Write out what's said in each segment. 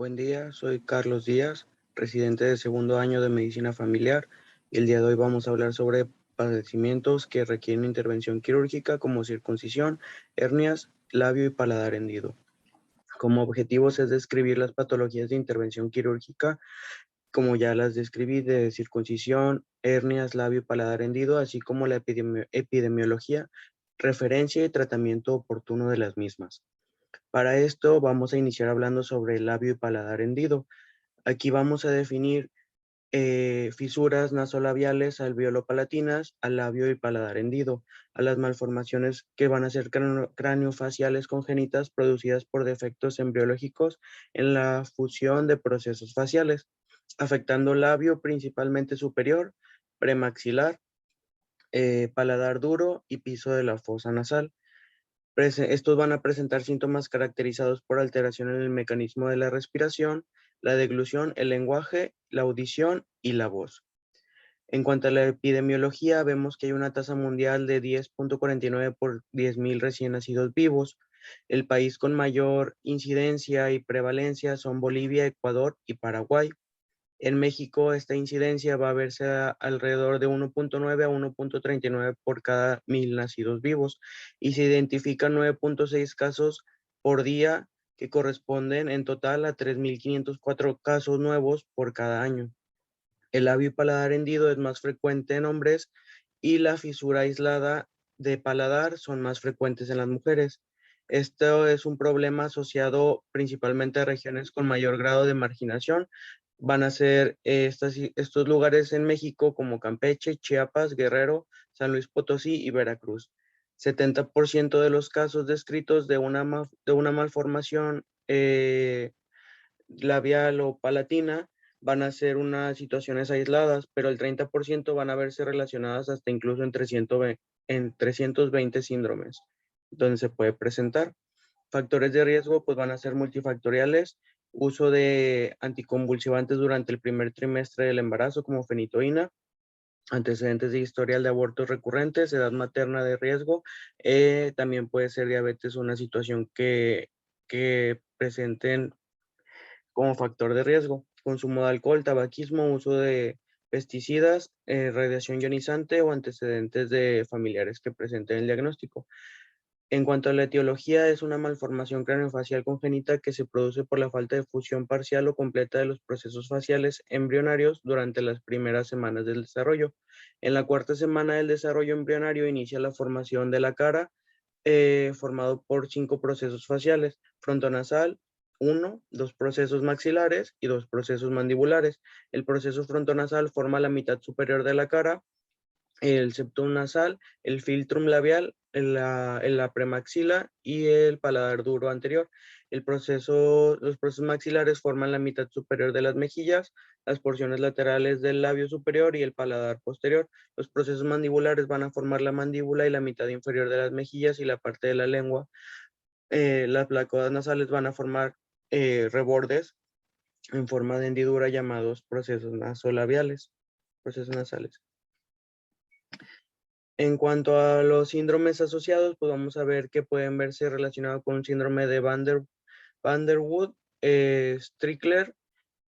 Buen día, soy Carlos Díaz, residente de segundo año de Medicina Familiar, y el día de hoy vamos a hablar sobre padecimientos que requieren intervención quirúrgica como circuncisión, hernias, labio y paladar hendido. Como objetivos es describir las patologías de intervención quirúrgica, como ya las describí, de circuncisión, hernias, labio y paladar hendido, así como la epidemiología, referencia y tratamiento oportuno de las mismas. Para esto vamos a iniciar hablando sobre el labio y paladar hendido. Aquí vamos a definir fisuras nasolabiales alveolo-palatinas al labio y paladar hendido, a las malformaciones que van a ser craneofaciales congénitas producidas por defectos embriológicos en la fusión de procesos faciales, afectando labio principalmente superior, premaxilar, paladar duro y piso de la fosa nasal. Estos van a presentar síntomas caracterizados por alteración en el mecanismo de la respiración, la deglución, el lenguaje, la audición y la voz. En cuanto a la epidemiología, vemos que hay una tasa mundial de 10.49 por 10.000 recién nacidos vivos. El país con mayor incidencia y prevalencia son Bolivia, Ecuador y Paraguay. En México, esta incidencia va a verse alrededor de 1.9 a 1.39 por cada 1.000 nacidos vivos y se identifican 9.6 casos por día que corresponden en total a 3.504 casos nuevos por cada año. El labio y paladar hendido es más frecuente en hombres y la fisura aislada de paladar son más frecuentes en las mujeres. Esto es un problema asociado principalmente a regiones con mayor grado de marginación. Van a ser estos lugares en México como Campeche, Chiapas, Guerrero, San Luis Potosí y Veracruz. 70% de los casos descritos de una malformación labial o palatina van a ser unas situaciones aisladas, pero el 30% van a verse relacionadas hasta incluso en 320 síndromes, donde se puede presentar. Factores de riesgo pues van a ser multifactoriales, uso de anticonvulsivantes durante el primer trimestre del embarazo como fenitoína, antecedentes de historial de abortos recurrentes, edad materna de riesgo, también puede ser diabetes una situación que presenten como factor de riesgo, consumo de alcohol, tabaquismo, uso de pesticidas, radiación ionizante o antecedentes de familiares que presenten el diagnóstico. En cuanto a la etiología, es una malformación craneofacial congénita que se produce por la falta de fusión parcial o completa de los procesos faciales embrionarios durante las primeras semanas del desarrollo. En la cuarta semana del desarrollo embrionario inicia la formación de la cara, formado por 5 procesos faciales: frontonasal, 1, 2 procesos maxilares y 2 procesos mandibulares. El proceso frontonasal forma la mitad superior de la cara, el septum nasal, el filtrum labial, en la premaxila y el paladar duro anterior. Los procesos maxilares forman la mitad superior de las mejillas, las porciones laterales del labio superior y el paladar posterior. Los procesos mandibulares van a formar la mandíbula y la mitad inferior de las mejillas y la parte de la lengua. Las placodas nasales van a formar rebordes en forma de hendidura llamados procesos nasolabiales, procesos nasales. En cuanto a los síndromes asociados, pues vamos a ver que pueden verse relacionados con un síndrome de Van der Wood, Strickler,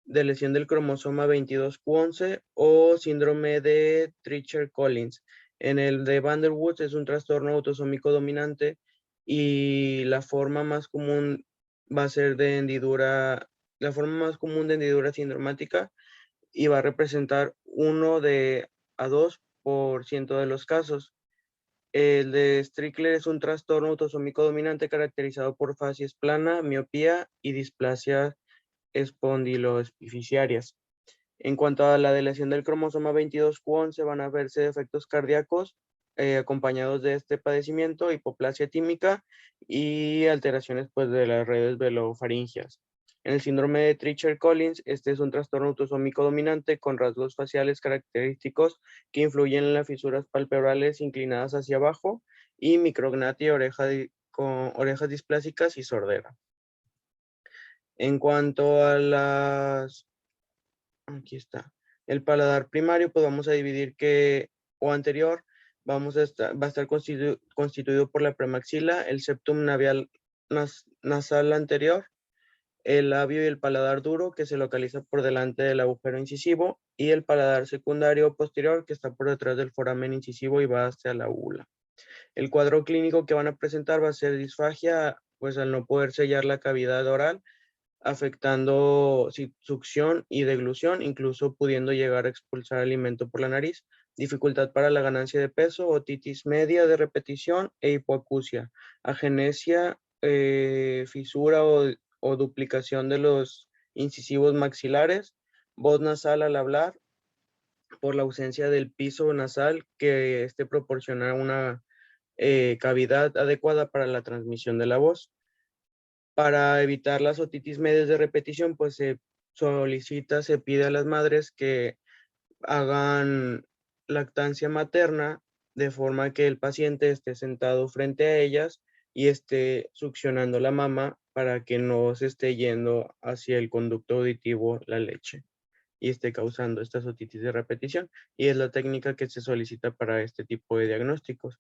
de lesión del cromosoma 22q11 o síndrome de Treacher-Collins. En el de Van der Wood es un trastorno autosómico dominante y la forma más común va a ser de hendidura, la forma más común de hendidura sindromática, y va a representar 1 a 2% de los casos. El de Strickler es un trastorno autosómico dominante caracterizado por facies plana, miopía y displasias espondiloepificiarias. En cuanto a la deleción del cromosoma 22q11, van a verse efectos cardíacos acompañados de este padecimiento, hipoplasia tímica y alteraciones pues, de las redes velofaringias. En el síndrome de Treacher-Collins, este es un trastorno autosómico dominante con rasgos faciales característicos que influyen en las fisuras palpebrales inclinadas hacia abajo y micrognatia, con orejas displásicas y sordera. En cuanto a aquí está, el paladar primario, pues vamos a dividir o anterior, va a estar constituido por la premaxila, el septum nasal anterior, el labio y el paladar duro, que se localiza por delante del agujero incisivo, y el paladar secundario posterior, que está por detrás del foramen incisivo y va hacia la úvula. El cuadro clínico que van a presentar va a ser disfagia, pues al no poder sellar la cavidad oral, afectando succión y deglución, incluso pudiendo llegar a expulsar alimento por la nariz, dificultad para la ganancia de peso, otitis media de repetición e hipoacusia, agenesia, fisura o duplicación de los incisivos maxilares, voz nasal al hablar por la ausencia del piso nasal que proporciona una cavidad adecuada para la transmisión de la voz. Para evitar las otitis medias de repetición, pues se solicita, se pide a las madres que hagan lactancia materna de forma que el paciente esté sentado frente a ellas y esté succionando la mama para que no se esté yendo hacia el conducto auditivo la leche y esté causando estas otitis de repetición. Y es la técnica que se solicita para este tipo de diagnósticos.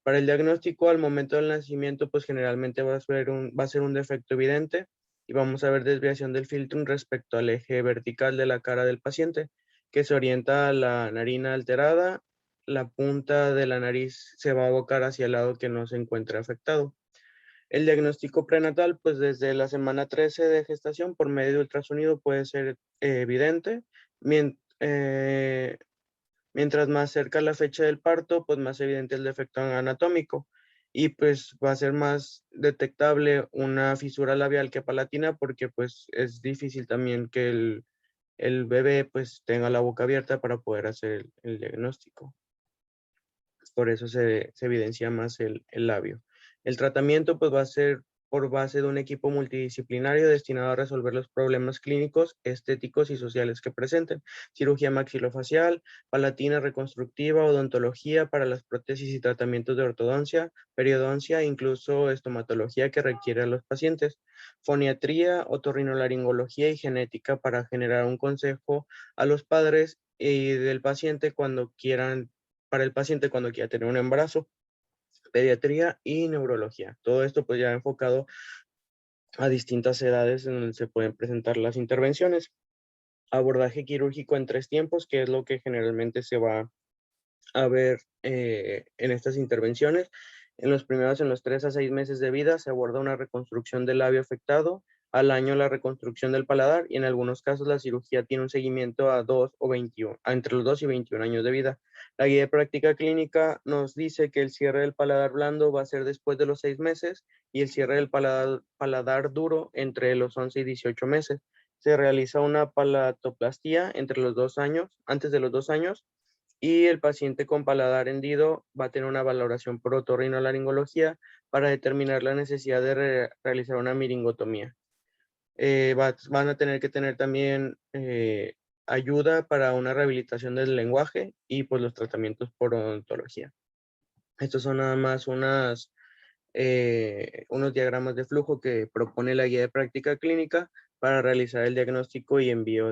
Para el diagnóstico, al momento del nacimiento, pues generalmente va a ser un defecto evidente y vamos a ver desviación del filtro respecto al eje vertical de la cara del paciente, que se orienta a la narina alterada, la punta de la nariz se va a abocar hacia el lado que no se encuentra afectado. El diagnóstico prenatal, pues desde la semana 13 de gestación por medio de ultrasonido puede ser evidente. Mien- eh, Mientras más cerca la fecha del parto, pues más evidente el defecto anatómico y pues va a ser más detectable una fisura labial que palatina porque pues es difícil también que el bebé pues tenga la boca abierta para poder hacer el diagnóstico. Por eso se evidencia más el labio. El tratamiento pues va a ser por base de un equipo multidisciplinario destinado a resolver los problemas clínicos, estéticos y sociales que presenten. Cirugía maxilofacial, palatina reconstructiva, odontología para las prótesis y tratamientos de ortodoncia, periodoncia e incluso estomatología que requiere a los pacientes. Foniatría, otorrinolaringología y genética para generar un consejo a los padres y del paciente cuando quieran para el paciente cuando quiera tener un embarazo, pediatría y neurología. Todo esto pues ya enfocado a distintas edades en donde se pueden presentar las intervenciones. Abordaje quirúrgico en 3 tiempos, que es lo que generalmente se va a ver en estas intervenciones. En los 3 a 6 meses de vida, se aborda una reconstrucción del labio afectado, al año la reconstrucción del paladar y en algunos casos la cirugía tiene un seguimiento a 2 o 21, entre los 2 y 21 años de vida. La guía de práctica clínica nos dice que el cierre del paladar blando va a ser después de los 6 meses y el cierre del paladar duro entre los 11 y 18 meses. Se realiza una palatoplastia entre los 2 años, antes de los 2 años, y el paciente con paladar hendido va a tener una valoración por otorrinolaringología para determinar la necesidad de realizar una miringotomía. Van a tener que tener también ayuda para una rehabilitación del lenguaje y pues los tratamientos por odontología. Estos son nada más unos diagramas de flujo que propone la guía de práctica clínica para realizar el diagnóstico y envío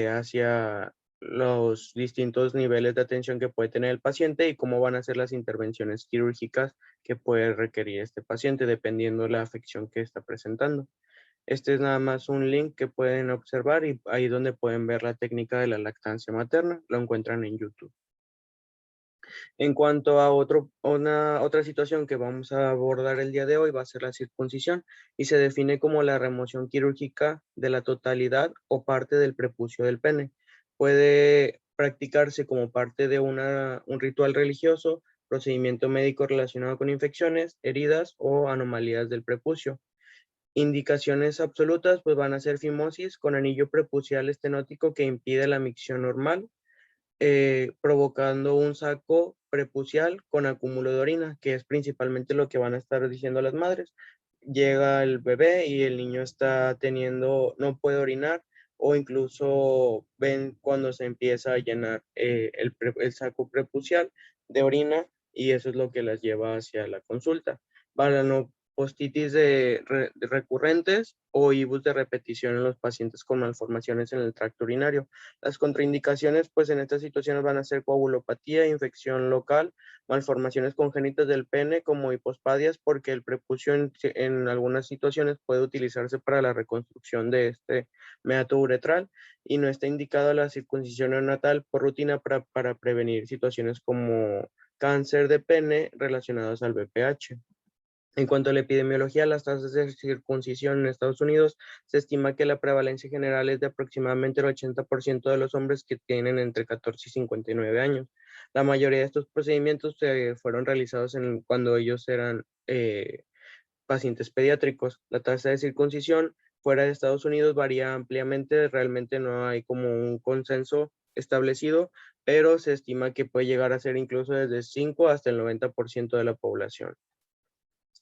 hacia los distintos niveles de atención que puede tener el paciente y cómo van a ser las intervenciones quirúrgicas que puede requerir este paciente dependiendo de la afección que está presentando. Este es nada más un link que pueden observar y ahí donde pueden ver la técnica de la lactancia materna, lo encuentran en YouTube. En cuanto a otra situación que vamos a abordar el día de hoy va a ser la circuncisión y se define como la remoción quirúrgica de la totalidad o parte del prepucio del pene. Puede practicarse como parte de un ritual religioso, procedimiento médico relacionado con infecciones, heridas o anomalías del prepucio. Indicaciones absolutas pues van a ser fimosis con anillo prepucial estenótico que impide la micción normal, provocando un saco prepucial con acúmulo de orina, que es principalmente lo que van a estar diciendo las madres. Llega el bebé y el niño está no puede orinar o incluso ven cuando se empieza a llenar el saco prepucial de orina y eso es lo que las lleva hacia la consulta. Para no postitis de recurrentes o IBUS de repetición en los pacientes con malformaciones en el tracto urinario. Las contraindicaciones, pues en estas situaciones van a ser coagulopatía, infección local, malformaciones congénitas del pene como hipospadias, porque el prepucio en algunas situaciones puede utilizarse para la reconstrucción de este meato uretral y no está indicada la circuncisión neonatal por rutina para prevenir situaciones como cáncer de pene relacionados al BPH. En cuanto a la epidemiología, las tasas de circuncisión en Estados Unidos, se estima que la prevalencia general es de aproximadamente el 80% de los hombres que tienen entre 14 y 59 años. La mayoría de estos procedimientos fueron realizados cuando ellos eran pacientes pediátricos. La tasa de circuncisión fuera de Estados Unidos varía ampliamente, realmente no hay como un consenso establecido, pero se estima que puede llegar a ser incluso desde 5 hasta el 90% de la población.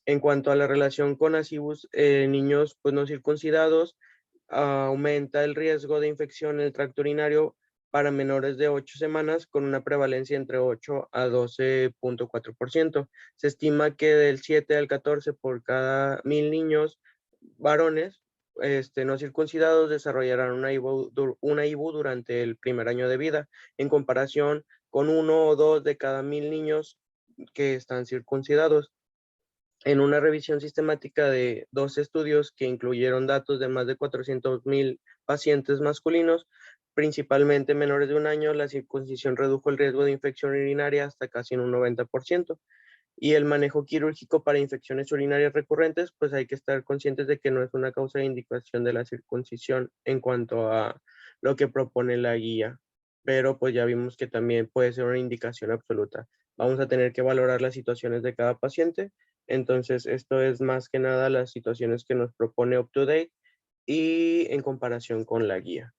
En cuanto a la relación con ASIBUS, niños pues, no circuncidados, aumenta el riesgo de infección en el tracto urinario para menores de 8 semanas con una prevalencia entre 8 a 12.4%. Se estima que del 7 al 14 por cada 1,000 niños varones no circuncidados desarrollarán una IBU durante el primer año de vida, en comparación con 1 o 2 de cada 1,000 niños que están circuncidados. En una revisión sistemática de 2 estudios que incluyeron datos de más de 400,000 pacientes masculinos, principalmente menores de 1 año, la circuncisión redujo el riesgo de infección urinaria hasta casi en un 90%. Y el manejo quirúrgico para infecciones urinarias recurrentes, pues hay que estar conscientes de que no es una causa de indicación de la circuncisión en cuanto a lo que propone la guía, pero pues ya vimos que también puede ser una indicación absoluta. Vamos a tener que valorar las situaciones de cada paciente, entonces esto es más que nada las situaciones que nos propone UpToDate y en comparación con la guía.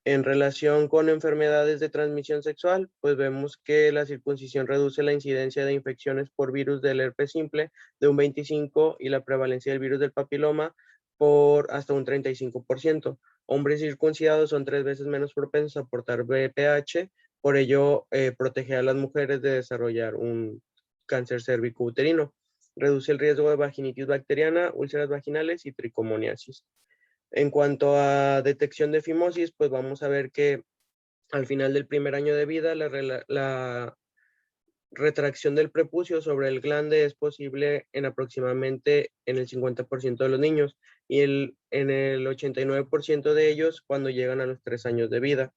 En relación con enfermedades de transmisión sexual, pues vemos que la circuncisión reduce la incidencia de infecciones por virus del herpes simple de un 25% y la prevalencia del virus del papiloma por hasta un 35%. Hombres circuncidados son 3 veces menos propensos a portar VPH, por ello protege a las mujeres de desarrollar un cáncer cérvico-uterino. Reduce el riesgo de vaginitis bacteriana, úlceras vaginales y tricomoniasis. En cuanto a detección de fimosis, pues vamos a ver que al final del primer año de vida, la retracción del prepucio sobre el glande es posible en aproximadamente en el 50% de los niños y en el 89% de ellos cuando llegan a los 3 años de vida.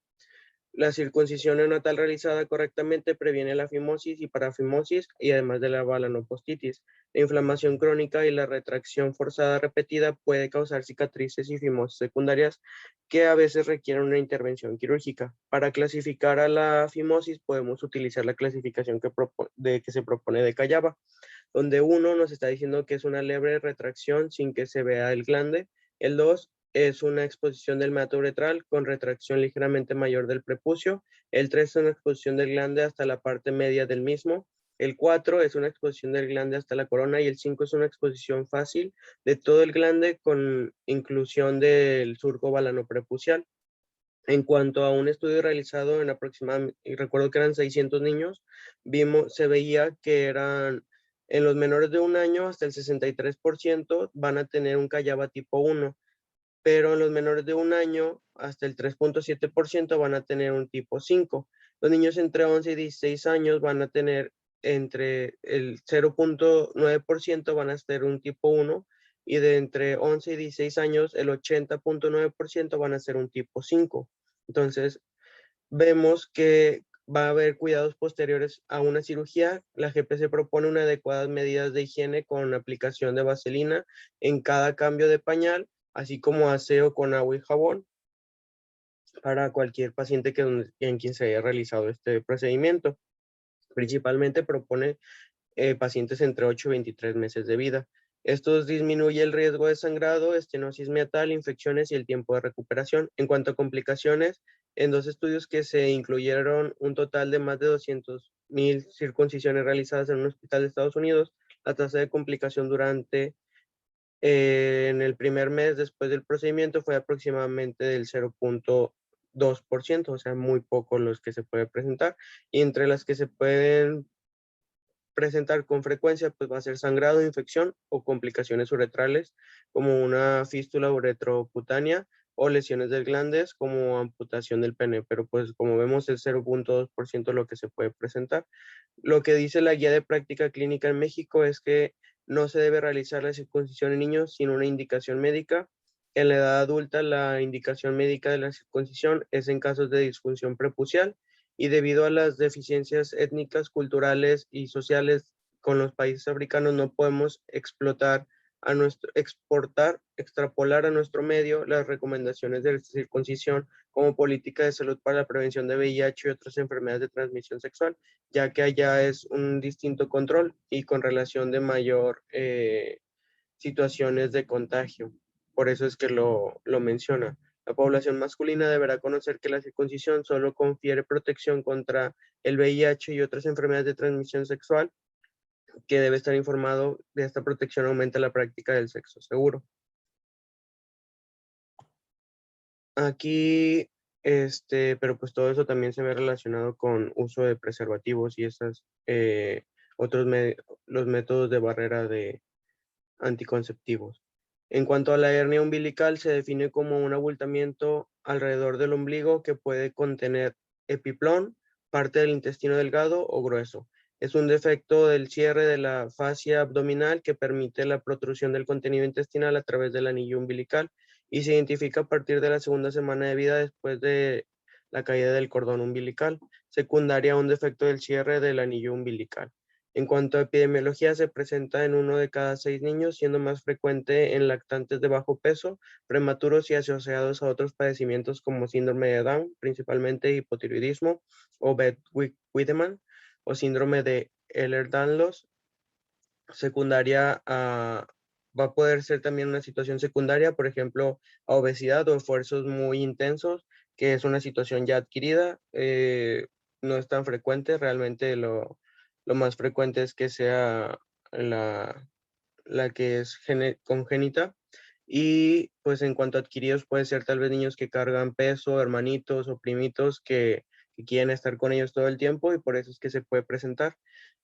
La circuncisión neonatal realizada correctamente previene la fimosis y parafimosis y además de la balanopostitis. La inflamación crónica y la retracción forzada repetida puede causar cicatrices y fimosis secundarias que a veces requieren una intervención quirúrgica. Para clasificar a la fimosis podemos utilizar la clasificación que se propone de Callava, donde 1 nos está diciendo que es una leve retracción sin que se vea el glande. El 2 es una exposición del meato uretral con retracción ligeramente mayor del prepucio. El 3 es una exposición del glande hasta la parte media del mismo. El 4 es una exposición del glande hasta la corona y el 5 es una exposición fácil de todo el glande con inclusión del surco balanoprepucial. En cuanto a un estudio realizado en aproximadamente, y recuerdo que eran 600 niños, se veía que eran en los menores de 1 año hasta el 63% van a tener un Callava tipo 1, pero en los menores de 1 año hasta el 3.7% van a tener un tipo 5. Los niños entre 11 y 16 años van a tener entre el 0.9% van a ser un tipo 1 y de entre 11 y 16 años el 80.9% van a ser un tipo 5. Entonces, vemos que va a haber cuidados posteriores a una cirugía. La GPC propone unas adecuadas medidas de higiene con aplicación de vaselina en cada cambio de pañal, así como aseo con agua y jabón para cualquier paciente en quien se haya realizado este procedimiento. Principalmente propone pacientes entre 8 y 23 meses de vida. Esto disminuye el riesgo de sangrado, estenosis meatal, infecciones y el tiempo de recuperación. En cuanto a complicaciones, en 2 estudios que se incluyeron un total de más de 200,000 circuncisiones realizadas en un hospital de Estados Unidos, la tasa de complicación en el primer mes después del procedimiento fue aproximadamente del 0.2%, o sea, muy poco los que se puede presentar. Y entre las que se pueden presentar con frecuencia, pues va a ser sangrado, infección o complicaciones uretrales, como una fístula uretrocutánea o lesiones del glandes, como amputación del pene, pero pues como vemos es 0.2% lo que se puede presentar. Lo que dice la guía de práctica clínica en México es que no se debe realizar la circuncisión en niños sin una indicación médica. En la edad adulta, la indicación médica de la circuncisión es en casos de disfunción prepucial y debido a las deficiencias étnicas, culturales y sociales con los países africanos, no podemos extrapolar a nuestro medio las recomendaciones de la circuncisión como política de salud para la prevención de VIH y otras enfermedades de transmisión sexual, ya que allá es un distinto control y con relación de mayor situaciones de contagio. Por eso es que lo menciona. La población masculina deberá conocer que la circuncisión solo confiere protección contra el VIH y otras enfermedades de transmisión sexual, que debe estar informado de esta protección aumenta la práctica del sexo seguro. Aquí, pero pues todo eso también se ve relacionado con uso de preservativos y esas otros los métodos de barrera de anticonceptivos. En cuanto a la hernia umbilical, se define como un abultamiento alrededor del ombligo que puede contener epiplón, parte del intestino delgado o grueso. Es un defecto del cierre de la fascia abdominal que permite la protrusión del contenido intestinal a través del anillo umbilical y se identifica a partir de la segunda semana de vida después de la caída del cordón umbilical, secundaria a un defecto del cierre del anillo umbilical. En cuanto a epidemiología, se presenta en 1 de cada 6 niños, siendo más frecuente en lactantes de bajo peso, prematuros y asociados a otros padecimientos como síndrome de Down, principalmente hipotiroidismo, o Bett-Wiedemann, o síndrome de Ehlers-Danlos. Va a poder ser también una situación secundaria, por ejemplo, a obesidad o esfuerzos muy intensos, que es una situación ya adquirida, no es tan frecuente, realmente lo más frecuente es que sea la que es congénita. Y pues en cuanto a adquiridos, puede ser tal vez niños que cargan peso, hermanitos o primitos que quieren estar con ellos todo el tiempo y por eso es que se puede presentar.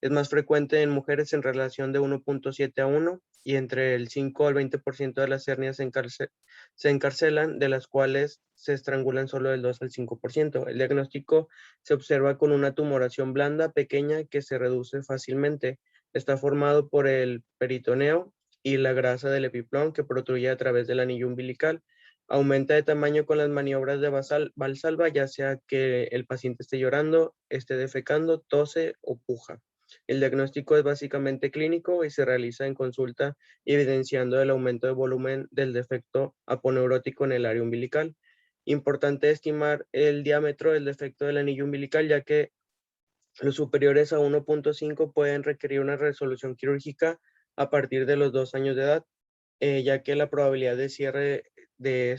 Es más frecuente en mujeres en relación de 1.7 a 1 y entre el 5 al 20% de las hernias se encarcelan, de las cuales se estrangulan solo del 2 al 5%. El diagnóstico se observa con una tumoración blanda, pequeña, que se reduce fácilmente. Está formado por el peritoneo y la grasa del epiplón que protruye a través del anillo umbilical. Aumenta de tamaño con las maniobras de Valsalva, ya sea que el paciente esté llorando, esté defecando, tose o puja. El diagnóstico es básicamente clínico y se realiza en consulta, evidenciando el aumento de volumen del defecto aponeurótico en el área umbilical. Importante estimar el diámetro del defecto del anillo umbilical, ya que los superiores a 1.5 pueden requerir una resolución quirúrgica a partir de los 2 años de edad, ya que la probabilidad de cierre de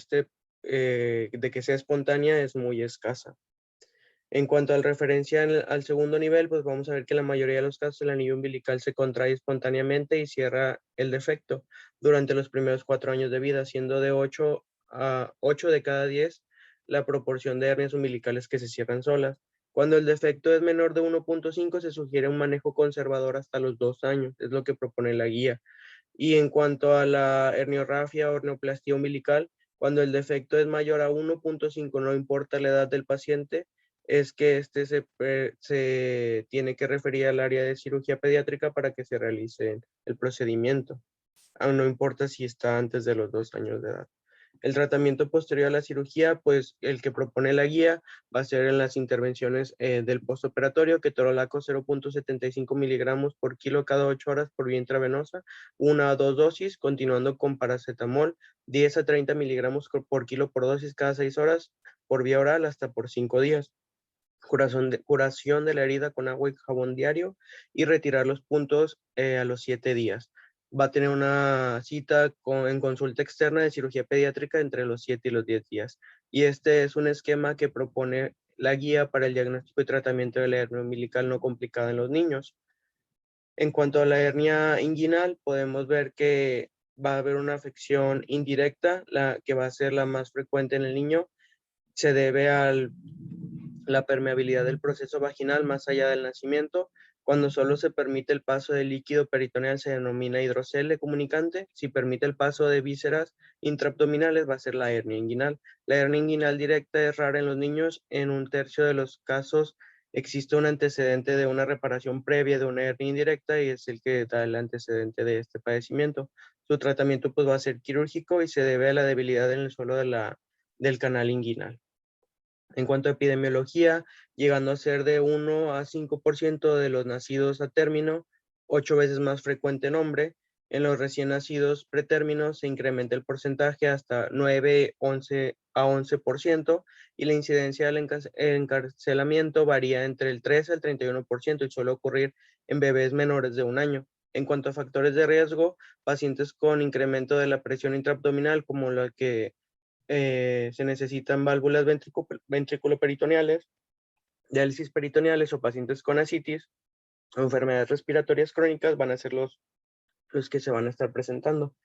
de que sea espontánea es muy escasa. En cuanto al referencia al segundo nivel, pues vamos a ver que en la mayoría de los casos el anillo umbilical se contrae espontáneamente y cierra el defecto durante los primeros 4 años de vida, siendo de 8 de cada 10 la proporción de hernias umbilicales que se cierran solas. Cuando el defecto es menor de 1.5, se sugiere un manejo conservador hasta los 2 años, es lo que propone la guía. Y en cuanto a la herniorrafia o hernioplastia umbilical, cuando el defecto es mayor a 1.5, no importa la edad del paciente, es que se tiene que referir al área de cirugía pediátrica para que se realice el procedimiento. Aún no importa si está antes de los 2 años de edad. El tratamiento posterior a la cirugía, pues el que propone la guía va a ser en las intervenciones del postoperatorio, ketorolaco 0.75 miligramos por kilo cada 8 horas por vía intravenosa, 1 a 2 dosis, continuando con paracetamol 10 a 30 miligramos por kilo por dosis cada 6 horas por vía oral hasta por 5 días. Curación de la herida con agua y jabón diario y retirar los puntos a los 7 días. Va a tener una cita en consulta externa de cirugía pediátrica entre los 7 y los 10 días. Y este es un esquema que propone la guía para el diagnóstico y tratamiento de la hernia umbilical no complicada en los niños. En cuanto a la hernia inguinal, podemos ver que va a haber una afección indirecta, la que va a ser la más frecuente en el niño. Se debe a la permeabilidad del proceso vaginal más allá del nacimiento. Cuando solo se permite el paso de líquido peritoneal se denomina hidrocele comunicante. Si permite el paso de vísceras intraabdominales va a ser la hernia inguinal. La hernia inguinal directa es rara en los niños. En un tercio de los casos existe un antecedente de una reparación previa de una hernia indirecta y es el que da el antecedente de este padecimiento. Su tratamiento pues va a ser quirúrgico y se debe a la debilidad en el suelo del canal inguinal. En cuanto a epidemiología, llegando a ser de 1 a 5% de los nacidos a término, 8 veces más frecuente en hombre. En los recién nacidos pretérminos se incrementa el porcentaje hasta 9, 11 a 11% y la incidencia del encarcelamiento varía entre el 13 al 31% y suele ocurrir en bebés menores de 1 año. En cuanto a factores de riesgo, pacientes con incremento de la presión intraabdominal, como la que se necesitan válvulas ventriculoperitoneales, diálisis peritoneales o pacientes con ascitis o enfermedades respiratorias crónicas van a ser los que se van a estar presentando.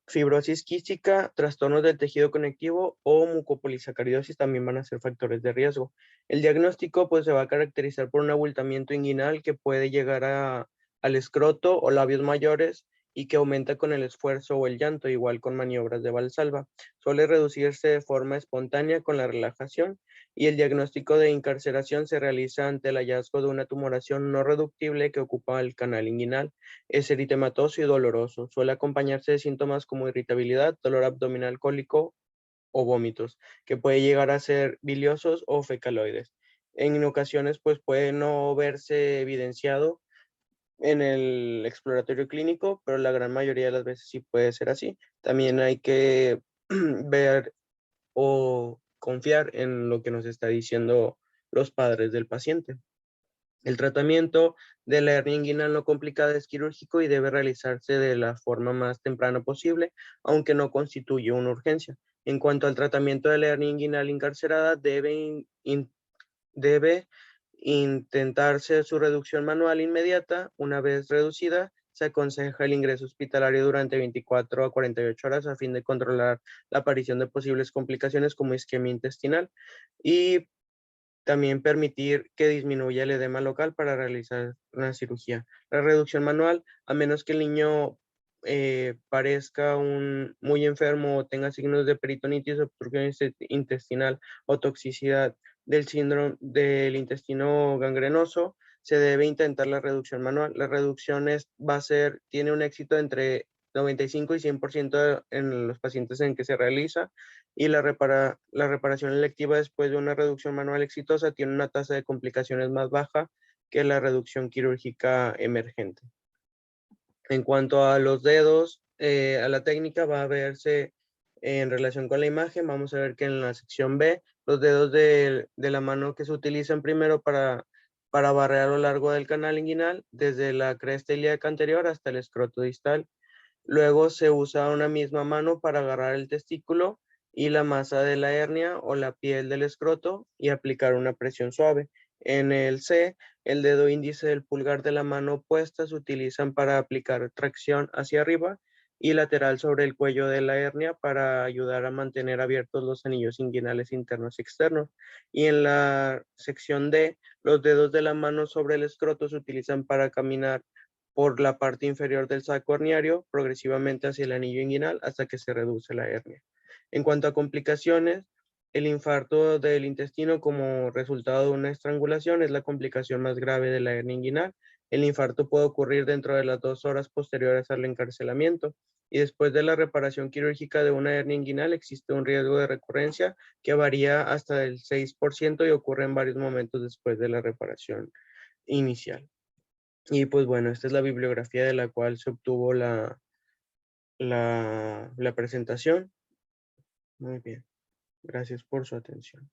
Fibrosis quística, trastornos del tejido conectivo o mucopolisacaridosis también van a ser factores de riesgo. El diagnóstico pues se va a caracterizar por un abultamiento inguinal que puede llegar al escroto o labios mayores y que aumenta con el esfuerzo o el llanto, igual con maniobras de Valsalva. Suele reducirse de forma espontánea con la relajación y el diagnóstico de incarceración se realiza ante el hallazgo de una tumoración no reductible que ocupa el canal inguinal. Es eritematoso y doloroso. Suele acompañarse de síntomas como irritabilidad, dolor abdominal cólico o vómitos, que puede llegar a ser biliosos o fecaloides. En ocasiones, pues puede no verse evidenciado en el exploratorio clínico, pero la gran mayoría de las veces sí puede ser así. También hay que ver o confiar en lo que nos está diciendo los padres del paciente. El tratamiento de la hernia inguinal no complicada es quirúrgico y debe realizarse de la forma más temprana posible, aunque no constituye una urgencia. En cuanto al tratamiento de la hernia inguinal incarcerada, debe intentarse su reducción manual inmediata. Una vez reducida, se aconseja el ingreso hospitalario durante 24 a 48 horas a fin de controlar la aparición de posibles complicaciones como isquemia intestinal y también permitir que disminuya el edema local para realizar una cirugía. La reducción manual, a menos que el niño parezca muy enfermo o tenga signos de peritonitis, obstrucción intestinal o toxicidad del síndrome del intestino gangrenoso, se debe intentar la reducción manual. La reducción tiene un éxito entre 95 y 100% en los pacientes en que se realiza y la reparación electiva después de una reducción manual exitosa tiene una tasa de complicaciones más baja que la reducción quirúrgica emergente. En cuanto a los dedos, a la técnica va a verse en relación con la imagen. Vamos a ver que en la sección B, los dedos de la mano que se utilizan primero para barrer a lo largo del canal inguinal, desde la cresta ilíaca anterior hasta el escroto distal. Luego se usa una misma mano para agarrar el testículo y la masa de la hernia o la piel del escroto y aplicar una presión suave. En el C, el dedo índice del pulgar de la mano opuesta se utilizan para aplicar tracción hacia arriba y lateral sobre el cuello de la hernia para ayudar a mantener abiertos los anillos inguinales internos y externos. Y en la sección D, los dedos de la mano sobre el escroto se utilizan para caminar por la parte inferior del saco herniario progresivamente hacia el anillo inguinal hasta que se reduce la hernia. En cuanto a complicaciones, el infarto del intestino como resultado de una estrangulación es la complicación más grave de la hernia inguinal. El infarto puede ocurrir dentro de las 2 horas posteriores al encarcelamiento y después de la reparación quirúrgica de una hernia inguinal existe un riesgo de recurrencia que varía hasta el 6% y ocurre en varios momentos después de la reparación inicial. Y pues bueno, esta es la bibliografía de la cual se obtuvo la presentación. Muy bien, gracias por su atención.